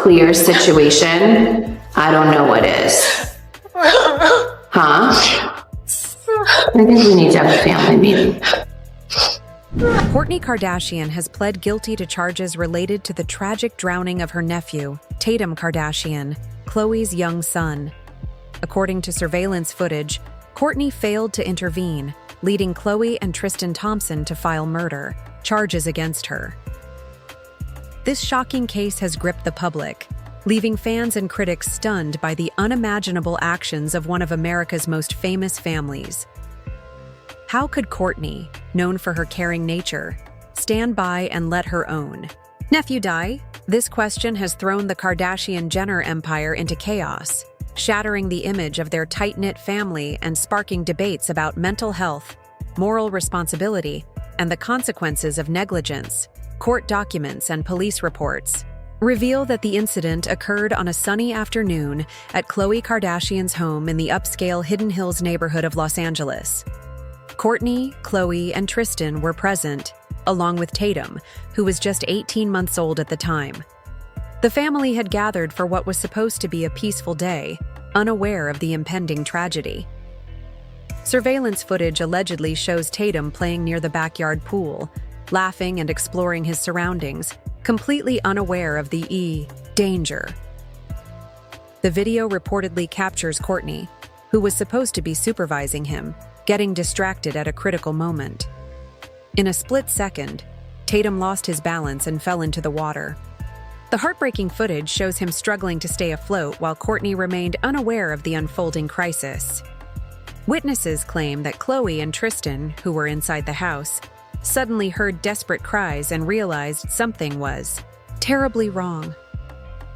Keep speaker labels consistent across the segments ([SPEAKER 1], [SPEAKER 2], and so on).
[SPEAKER 1] clear situation, I don't know what is. Huh? I think we need to have a family meeting.
[SPEAKER 2] Kourtney Kardashian has pled guilty to charges related to the tragic drowning of her nephew, Tatum Kardashian, Khloe's young son. According to surveillance footage, Kourtney failed to intervene, leading Khloe and Tristan Thompson to file murder charges against her. This shocking case has gripped the public, leaving fans and critics stunned by the unimaginable actions of one of America's most famous families. How could Kourtney, known for her caring nature, stand by and let her own nephew die? This question has thrown the Kardashian-Jenner empire into chaos, shattering the image of their tight-knit family and sparking debates about mental health, moral responsibility, and the consequences of negligence. Court documents and police reports reveal that the incident occurred on a sunny afternoon at Khloe Kardashian's home in the upscale Hidden Hills neighborhood of Los Angeles. Kourtney, Khloe, and Tristan were present, along with Tatum, who was just 18 months old at the time. The family had gathered for what was supposed to be a peaceful day, unaware of the impending tragedy. Surveillance footage allegedly shows Tatum playing near the backyard pool, laughing and exploring his surroundings, completely unaware of the danger. The video reportedly captures Kourtney, who was supposed to be supervising him, getting distracted at a critical moment. In a split second, Tatum lost his balance and fell into the water. The heartbreaking footage shows him struggling to stay afloat while Kourtney remained unaware of the unfolding crisis. Witnesses claim that Khloe and Tristan, who were inside the house, suddenly heard desperate cries and realized something was terribly wrong.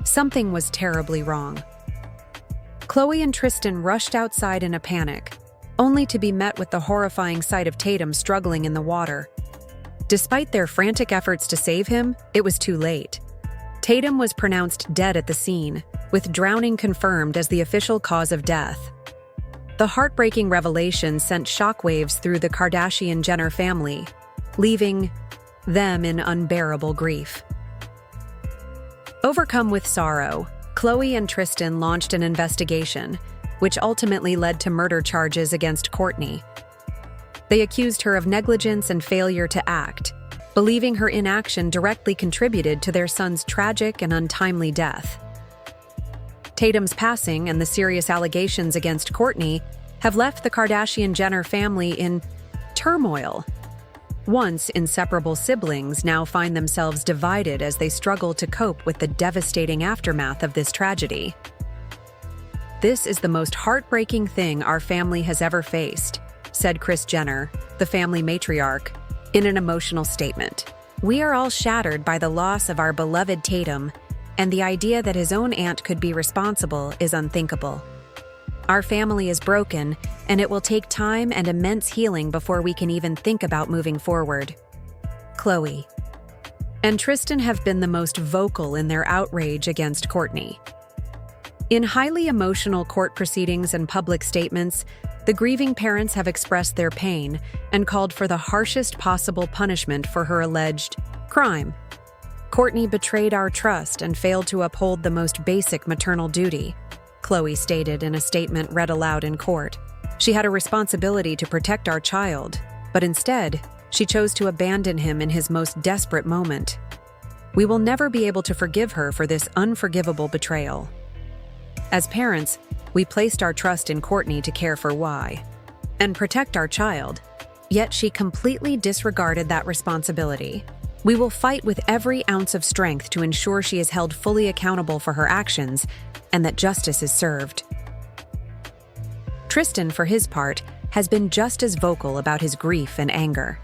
[SPEAKER 2] Something was terribly wrong. Khloe and Tristan rushed outside in a panic, only to be met with the horrifying sight of Tatum struggling in the water. Despite their frantic efforts to save him, it was too late. Tatum was pronounced dead at the scene, with drowning confirmed as the official cause of death. The heartbreaking revelation sent shockwaves through the Kardashian-Jenner family, leaving them in unbearable grief. Overcome with sorrow, Khloe and Tristan launched an investigation, which ultimately led to murder charges against Kourtney. They accused her of negligence and failure to act, believing her inaction directly contributed to their son's tragic and untimely death. Tatum's passing and the serious allegations against Kourtney have left the Kardashian-Jenner family in turmoil. Once inseparable siblings now find themselves divided as they struggle to cope with the devastating aftermath of this tragedy. "This is the most heartbreaking thing our family has ever faced," said Kris Jenner, the family matriarch, in an emotional statement. "We are all shattered by the loss of our beloved Tatum, and the idea that his own aunt could be responsible is unthinkable. Our family is broken, and it will take time and immense healing before we can even think about moving forward." Khloe and Tristan have been the most vocal in their outrage against Kourtney. In highly emotional court proceedings and public statements, the grieving parents have expressed their pain and called for the harshest possible punishment for her alleged crime. "Kourtney betrayed our trust and failed to uphold the most basic maternal duty," Khloe stated in a statement read aloud in court. "She had a responsibility to protect our child, but instead, she chose to abandon him in his most desperate moment. We will never be able to forgive her for this unforgivable betrayal. As parents, we placed our trust in Kourtney to care for and protect our child, yet she completely disregarded that responsibility. We will fight with every ounce of strength to ensure she is held fully accountable for her actions and that justice is served." Tristan, for his part, has been just as vocal about his grief and anger.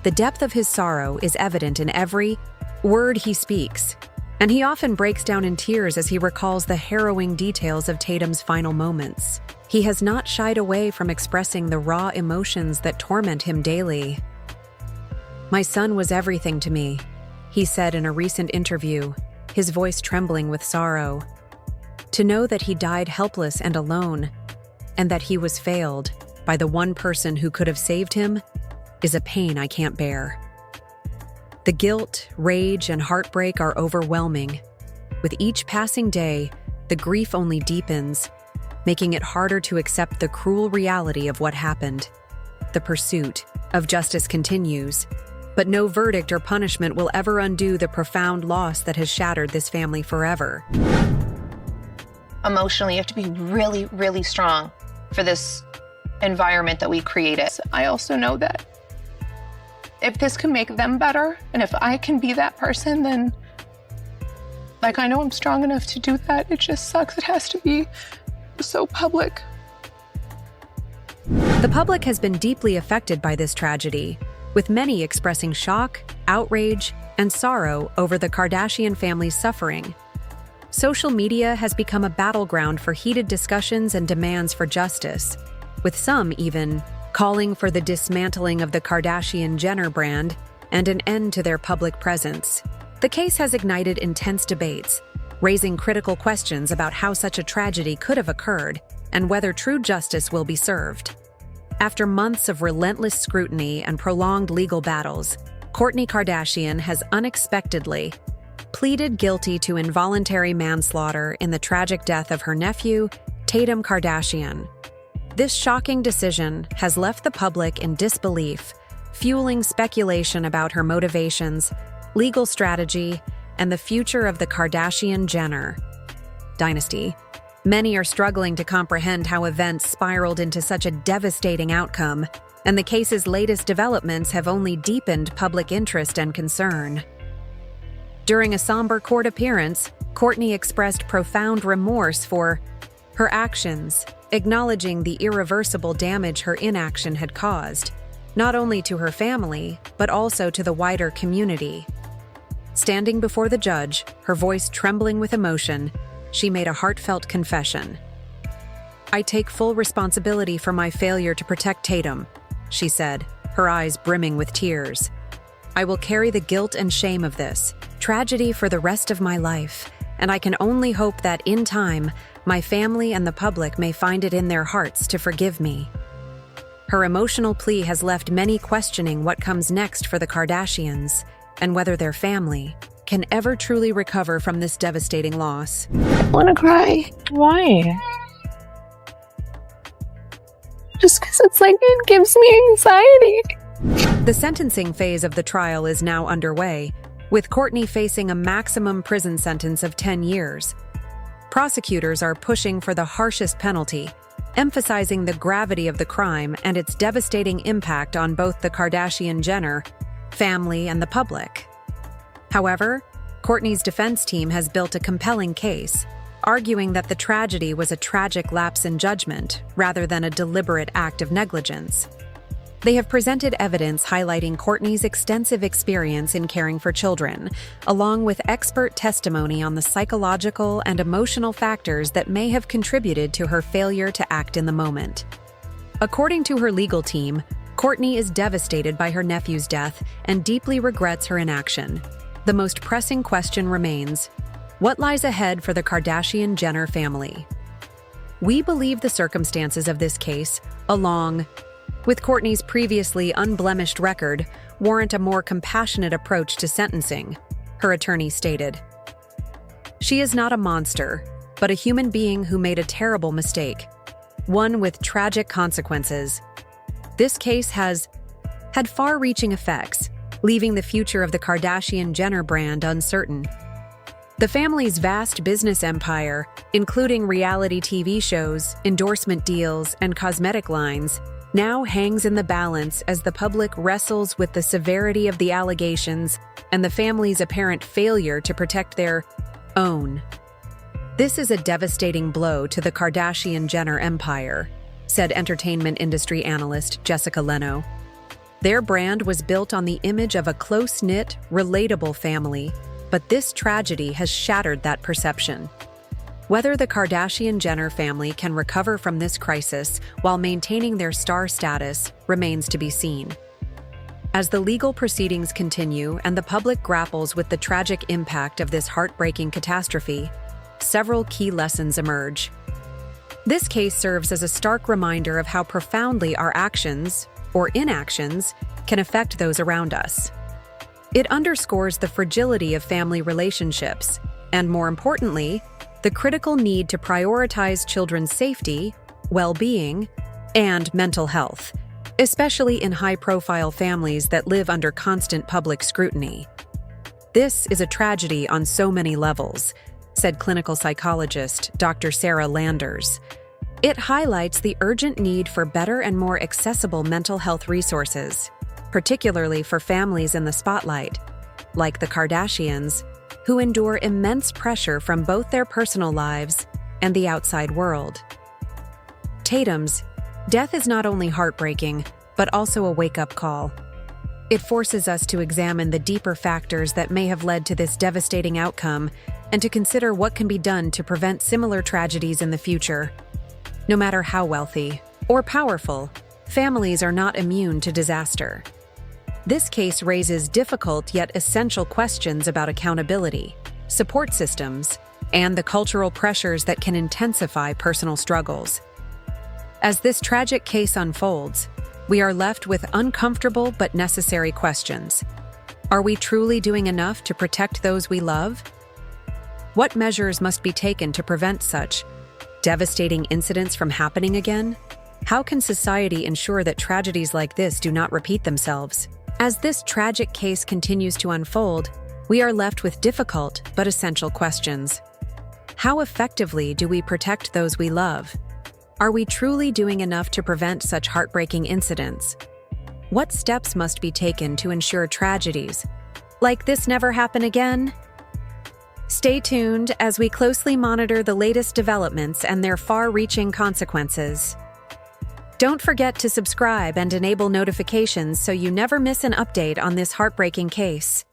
[SPEAKER 2] The depth of his sorrow is evident in every word he speaks, and he often breaks down in tears as he recalls the harrowing details of Tatum's final moments. He has not shied away from expressing the raw emotions that torment him daily. "My son was everything to me," he said in a recent interview, his voice trembling with sorrow. "To know that he died helpless and alone, and that he was failed by the one person who could have saved him, is a pain I can't bear. The guilt, rage, and heartbreak are overwhelming, With each passing day, the grief only deepens, making it harder to accept the cruel reality of what happened. The pursuit of justice continues, but no verdict or punishment will ever undo the profound loss that has shattered this family forever.
[SPEAKER 3] Emotionally, you have to be really, really strong for this environment that we created. I also know that if this can make them better, and if I can be that person, then I know I'm strong enough to do that. It just sucks. It has to be so public.
[SPEAKER 2] The public has been deeply affected by this tragedy, with many expressing shock, outrage, and sorrow over the Kardashian family's suffering. Social media has become a battleground for heated discussions and demands for justice, with some even calling for the dismantling of the Kardashian-Jenner brand and an end to their public presence. The case has ignited intense debates, raising critical questions about how such a tragedy could have occurred and whether true justice will be served. After months of relentless scrutiny and prolonged legal battles, Kourtney Kardashian has unexpectedly pleaded guilty to involuntary manslaughter in the tragic death of her nephew, Tatum Kardashian. This shocking decision has left the public in disbelief, fueling speculation about her motivations, legal strategy, and the future of the Kardashian-Jenner dynasty. Many are struggling to comprehend how events spiraled into such a devastating outcome, and the case's latest developments have only deepened public interest and concern. During a somber court appearance, Kourtney expressed profound remorse for her actions, acknowledging the irreversible damage her inaction had caused, not only to her family, but also to the wider community. Standing before the judge, her voice trembling with emotion, she made a heartfelt confession. "I take full responsibility for my failure to protect Tatum," she said, her eyes brimming with tears. "I will carry the guilt and shame of this tragedy for the rest of my life, and I can only hope that in time, my family and the public may find it in their hearts to forgive me." Her emotional plea has left many questioning what comes next for the Kardashians and whether their family can ever truly recover from this devastating loss.
[SPEAKER 3] I want to cry.
[SPEAKER 4] Why?
[SPEAKER 3] Just because it gives me anxiety.
[SPEAKER 2] The sentencing phase of the trial is now underway, with Kourtney facing a maximum prison sentence of 10 years. Prosecutors are pushing for the harshest penalty, emphasizing the gravity of the crime and its devastating impact on both the Kardashian-Jenner family and the public. However, Kourtney's defense team has built a compelling case, arguing that the tragedy was a tragic lapse in judgment rather than a deliberate act of negligence. They have presented evidence highlighting Kourtney's extensive experience in caring for children, along with expert testimony on the psychological and emotional factors that may have contributed to her failure to act in the moment. According to her legal team, Kourtney is devastated by her nephew's death and deeply regrets her inaction. The most pressing question remains: what lies ahead for the Kardashian-Jenner family? We believe the circumstances of this case, along with Kourtney's previously unblemished record, warrant a more compassionate approach to sentencing, her attorney stated. She is not a monster, but a human being who made a terrible mistake, one with tragic consequences. This case has had far-reaching effects, leaving the future of the Kardashian-Jenner brand uncertain. The family's vast business empire, including reality TV shows, endorsement deals, and cosmetic lines, now hangs in the balance as the public wrestles with the severity of the allegations and the family's apparent failure to protect their own. "This is a devastating blow to the Kardashian-Jenner empire," said entertainment industry analyst Jessica Leno. "Their brand was built on the image of a close-knit, relatable family, but this tragedy has shattered that perception." Whether the Kardashian-Jenner family can recover from this crisis while maintaining their star status remains to be seen. As the legal proceedings continue and the public grapples with the tragic impact of this heartbreaking catastrophe, several key lessons emerge. This case serves as a stark reminder of how profoundly our actions, or inactions, can affect those around us. It underscores the fragility of family relationships and more importantly, the critical need to prioritize children's safety, well-being, and mental health, especially in high-profile families that live under constant public scrutiny. This is a tragedy on so many levels, said clinical psychologist Dr. Sarah Landers. It highlights the urgent need for better and more accessible mental health resources, particularly for families in the spotlight, like the Kardashians, who endure immense pressure from both their personal lives and the outside world. Tatum's death is not only heartbreaking, but also a wake-up call. It forces us to examine the deeper factors that may have led to this devastating outcome and to consider what can be done to prevent similar tragedies in the future. No matter how wealthy or powerful, families are not immune to disaster. This case raises difficult yet essential questions about accountability, support systems, and the cultural pressures that can intensify personal struggles. As this tragic case unfolds, we are left with uncomfortable but necessary questions. Are we truly doing enough to protect those we love? What measures must be taken to prevent such devastating incidents from happening again? How can society ensure that tragedies like this do not repeat themselves? As this tragic case continues to unfold, we are left with difficult but essential questions. How effectively do we protect those we love? Are we truly doing enough to prevent such heartbreaking incidents? What steps must be taken to ensure tragedies like this never happen again? Stay tuned as we closely monitor the latest developments and their far-reaching consequences. Don't forget to subscribe and enable notifications so you never miss an update on this heartbreaking case.